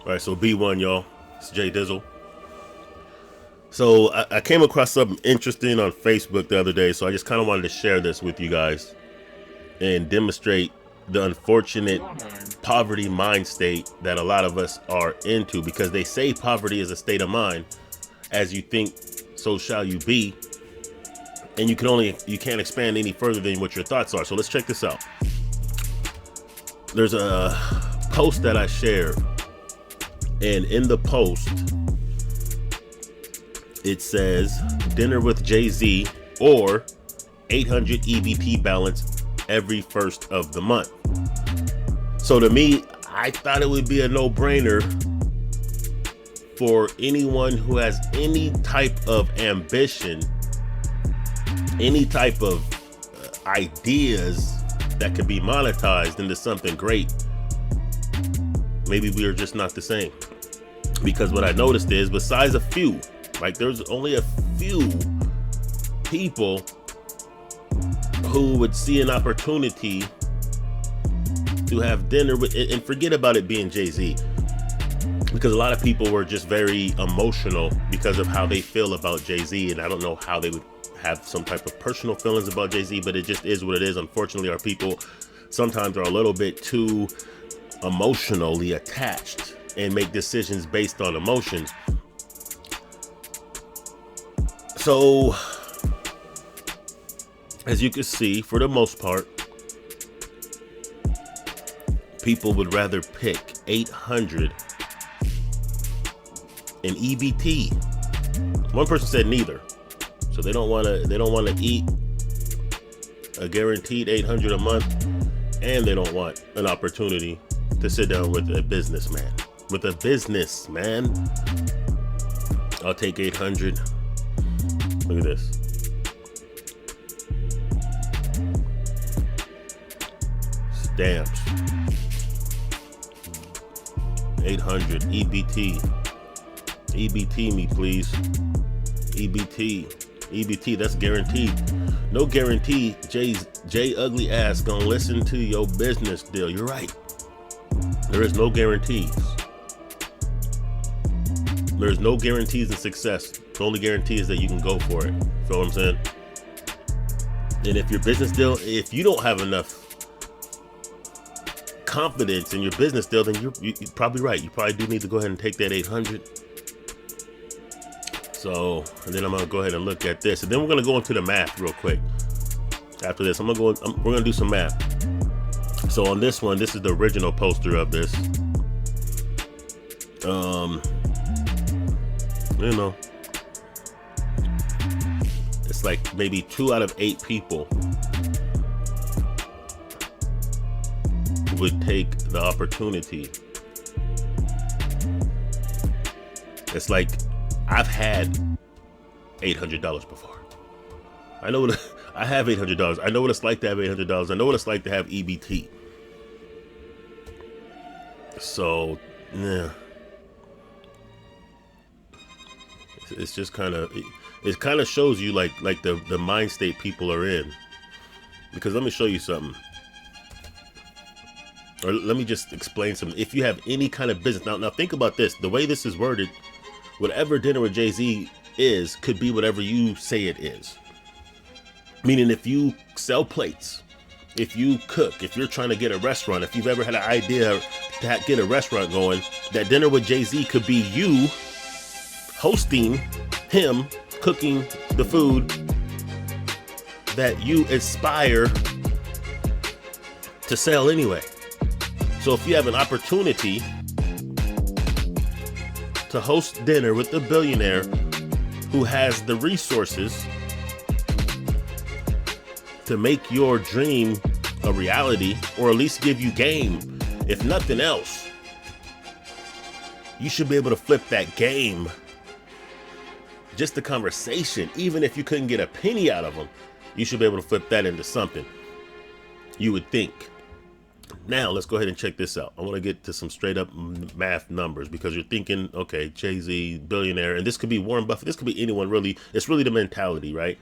All right, so B1, y'all. It's Jay Dizzle. So I came across something interesting on Facebook the other day, so I just kind of wanted to share this with you guys and demonstrate the unfortunate poverty mind state that a lot of us are into, because they say poverty is a state of mind. As you think, so shall you be. And you can't expand any further than what your thoughts are. So let's check this out. There's a post that I shared, and in the post it says dinner with Jay-Z or 800 EBT balance every first of the month. So to me, I thought it would be a no-brainer for anyone who has any type of ambition, any type of ideas that could be monetized into something great. Maybe we are just not the same. Because what I noticed is, besides a few, like there's only a few people who would see an opportunity to have dinner with, and forget about it being Jay-Z, because a lot of people were just very emotional because of how they feel about Jay-Z, and I don't know how they would have some type of personal feelings about Jay-Z, but it just is what it is. Unfortunately, our people sometimes are a little bit too emotionally attached and make decisions based on emotions. So, as you can see, for the most part, people would rather pick 800 and EBT. One person said neither. So they don't want to eat a guaranteed 800 a month, and they don't want an opportunity to sit down with a businessman. I'll take 800. Look at this. Stamps. 800 EBT. EBT me, please. EBT, that's guaranteed. No guarantee Jay ugly ass gonna listen to your business deal. You're right. There is no guarantees. There's no guarantees in success. The only guarantee is that you can go for it. Feel what I'm saying? And if your business deal, if you don't have enough confidence in your business deal, then you're probably right. You probably do need to go ahead and take that 800. So, and then I'm gonna go ahead and look at this, and then we're gonna go into the math real quick. After this, we're gonna do some math. So on this one, this is the original poster of this. It's like maybe 2 out of 8 people would take the opportunity. It's like, I've had $800 before. I know what I have $800. I know what it's like to have $800. I know what it's like to have EBT. So, yeah. It's just kind of, it kind of shows you like the mind state people are in. Because let me show you something. Or let me just explain something. If you have any kind of business, now think about this. The way this is worded, whatever dinner with Jay-Z is could be whatever you say it is. Meaning, if you sell plates, if you cook, if you're trying to get a restaurant, if you've ever had an idea to get a restaurant going, that dinner with Jay-Z could be you hosting him, cooking the food that you aspire to sell anyway. So if you have an opportunity to host dinner with a billionaire who has the resources to make your dream a reality, or at least give you game, if nothing else, you should be able to flip that game. Just the conversation, even if you couldn't get a penny out of them, you should be able to flip that into something, you would think. Now, let's go ahead and check this out. I want to get to some straight up math numbers, because you're thinking, okay, Jay-Z, billionaire, and this could be Warren Buffett. This could be anyone, really. It's really the mentality, right?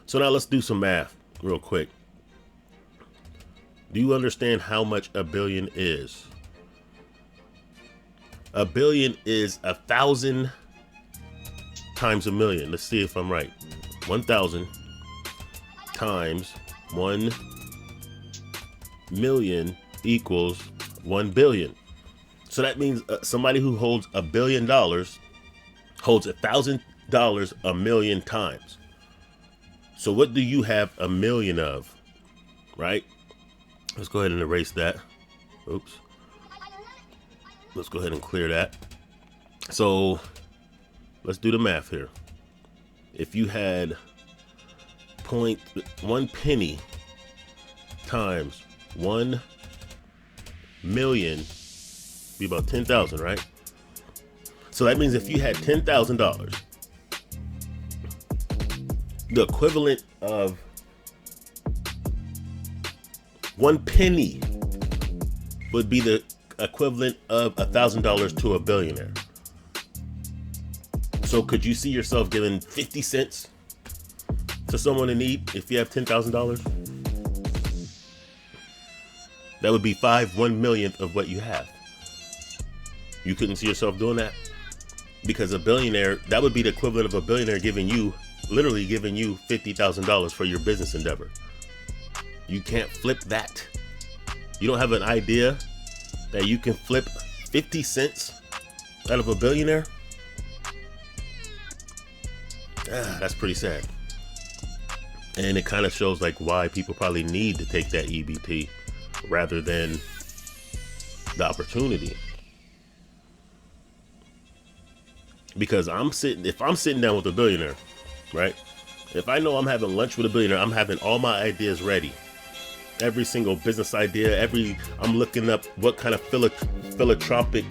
So now let's do some math real quick. Do you understand how much a billion is? A billion is 1,000 times a million. Let's see if I'm right. 1,000 times 1 million equals 1 billion. So that means somebody who holds $1 billion holds $1,000 a million times. So what do you have a million of, right? Let's go ahead and erase that. Oops. Let's go ahead and clear that. So let's do the math here. If you had 1 penny times 1 million, be about 10,000, right? So that means if you had $10,000, the equivalent of 1 penny would be the equivalent of $1,000 to a billionaire. So could you see yourself giving 50 cents to someone in need if you have $10,000? That would be 1/millionth of what you have. You couldn't see yourself doing that? Because a billionaire, that would be the equivalent of a billionaire literally giving you $50,000 for your business endeavor. You can't flip that. You don't have an idea that you can flip 50 cents out of a billionaire? That's pretty sad. And it kind of shows like why people probably need to take that EBT rather than the opportunity. Because if I'm sitting down with a billionaire, right? If I know I'm having lunch with a billionaire, I'm having all my ideas ready. Every single business idea, I'm looking up what kind of philanthropic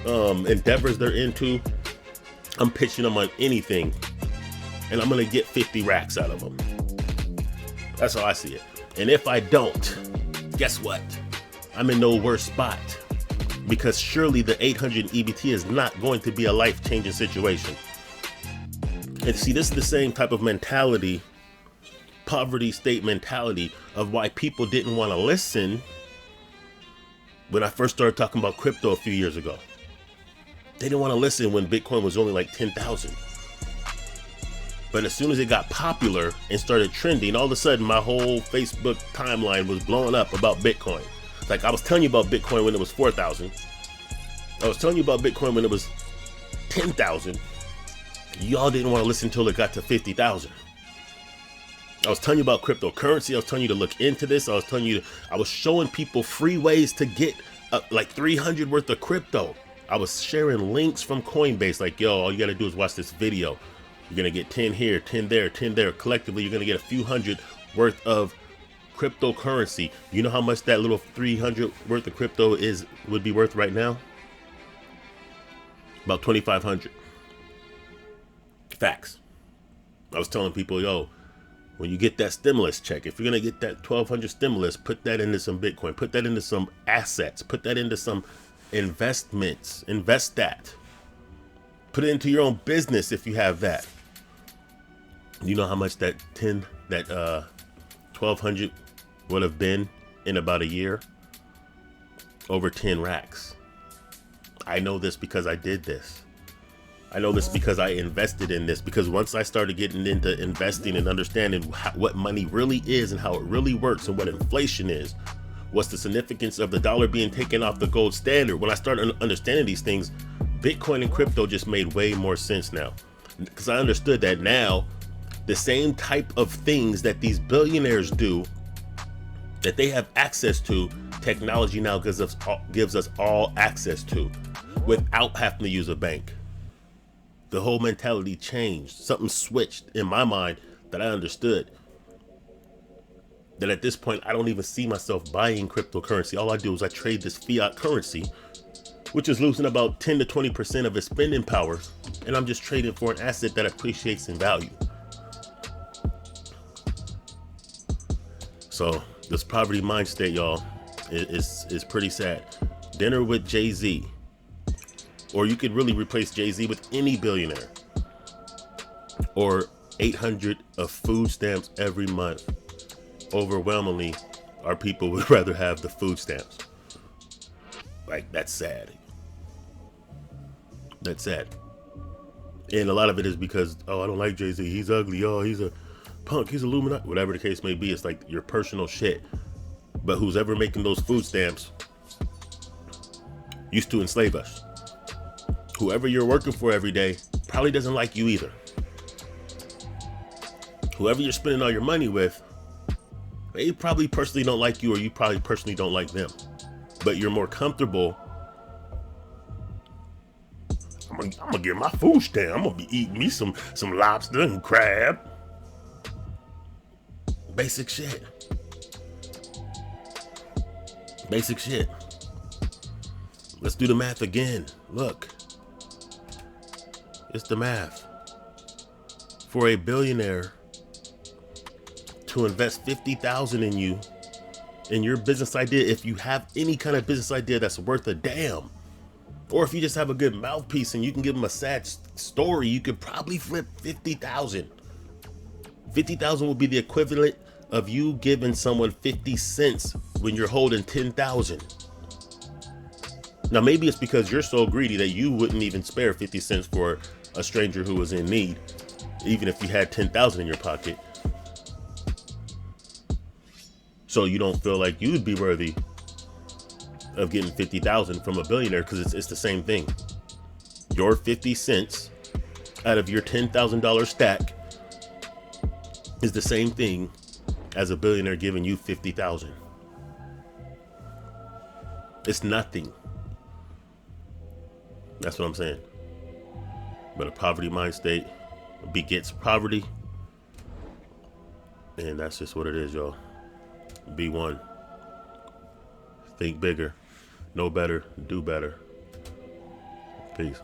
endeavors they're into. I'm pitching them on anything, and I'm gonna get 50 racks out of them. That's how I see it. And if I don't, guess what? I'm in no worse spot, because surely the 800 EBT is not going to be a life-changing situation. And see, this is the same type of mentality, poverty state mentality, of why people didn't want to listen when I first started talking about crypto a few years ago. They didn't want to listen when Bitcoin was only like 10,000. But as soon as it got popular and started trending, all of a sudden my whole Facebook timeline was blowing up about Bitcoin. Like, I was telling you about Bitcoin when it was 4,000. I was telling you about Bitcoin when it was 10,000. Y'all didn't want to listen until it got to 50,000. I was telling you about cryptocurrency. I was telling you to look into this. I was showing people free ways to get like 300 worth of crypto. I was sharing links from Coinbase, like, yo, all you got to do is watch this video. You're going to get 10 here, 10 there, 10 there. Collectively, you're going to get a few hundred worth of cryptocurrency. You know how much that little 300 worth of crypto would be worth right now? About 2,500. Facts. I was telling people, yo, when you get that stimulus check, if you're going to get that 1,200 stimulus, put that into some Bitcoin, put that into some assets, put that into some investments, invest that. Put it into your own business if you have that. You know how much that 1,200 would have been in about a year? Over 10 racks. I know this because I did this. I know this because I invested in this, because once I started getting into investing and understanding what money really is and how it really works and what inflation is, what's the significance of the dollar being taken off the gold standard, when I started understanding these things, Bitcoin and crypto just made way more sense now. Because I understood that now the same type of things that these billionaires do, that they have access to, technology now gives us all access to without having to use a bank. The whole mentality changed. Something switched in my mind that I understood. That at this point, I don't even see myself buying cryptocurrency. All I do is I trade this fiat currency, which is losing about 10 to 20% of its spending power. And I'm just trading for an asset that appreciates in value. So this poverty mind state, y'all, is pretty sad. Dinner with Jay-Z. Or you could really replace Jay-Z with any billionaire. Or 800 of food stamps every month. Overwhelmingly, our people would rather have the food stamps. Like, that's sad. That's sad. And a lot of it is because, oh, I don't like Jay-Z. He's ugly. Oh, he's a punk. He's Illuminati. Whatever the case may be, it's like your personal shit. But who's ever making those food stamps used to enslave us. Whoever you're working for every day probably doesn't like you either. Whoever you're spending all your money with, they probably personally don't like you, or you probably personally don't like them. But you're more comfortable. I'm gonna get my food stamp. I'm gonna be eating me some lobster and crab. Basic shit. Basic shit. Let's do the math again. Look. It's the math. For a billionaire to invest $50,000 in you, in your business idea, if you have any kind of business idea that's worth a damn, or if you just have a good mouthpiece and you can give them a sad story, you could probably flip 50,000. 50,000 will be the equivalent of you giving someone 50 cents when you're holding 10,000. Now, maybe it's because you're so greedy that you wouldn't even spare 50 cents for a stranger who was in need, even if you had 10,000 in your pocket. So you don't feel like you'd be worthy of getting 50,000 from a billionaire, because it's the same thing. Your 50 cents out of your $10,000 stack is the same thing as a billionaire giving you 50,000. It's nothing. That's what I'm saying. But a poverty mind state begets poverty. And that's just what it is, y'all. Be one. Think bigger. Know better. Do better. Peace.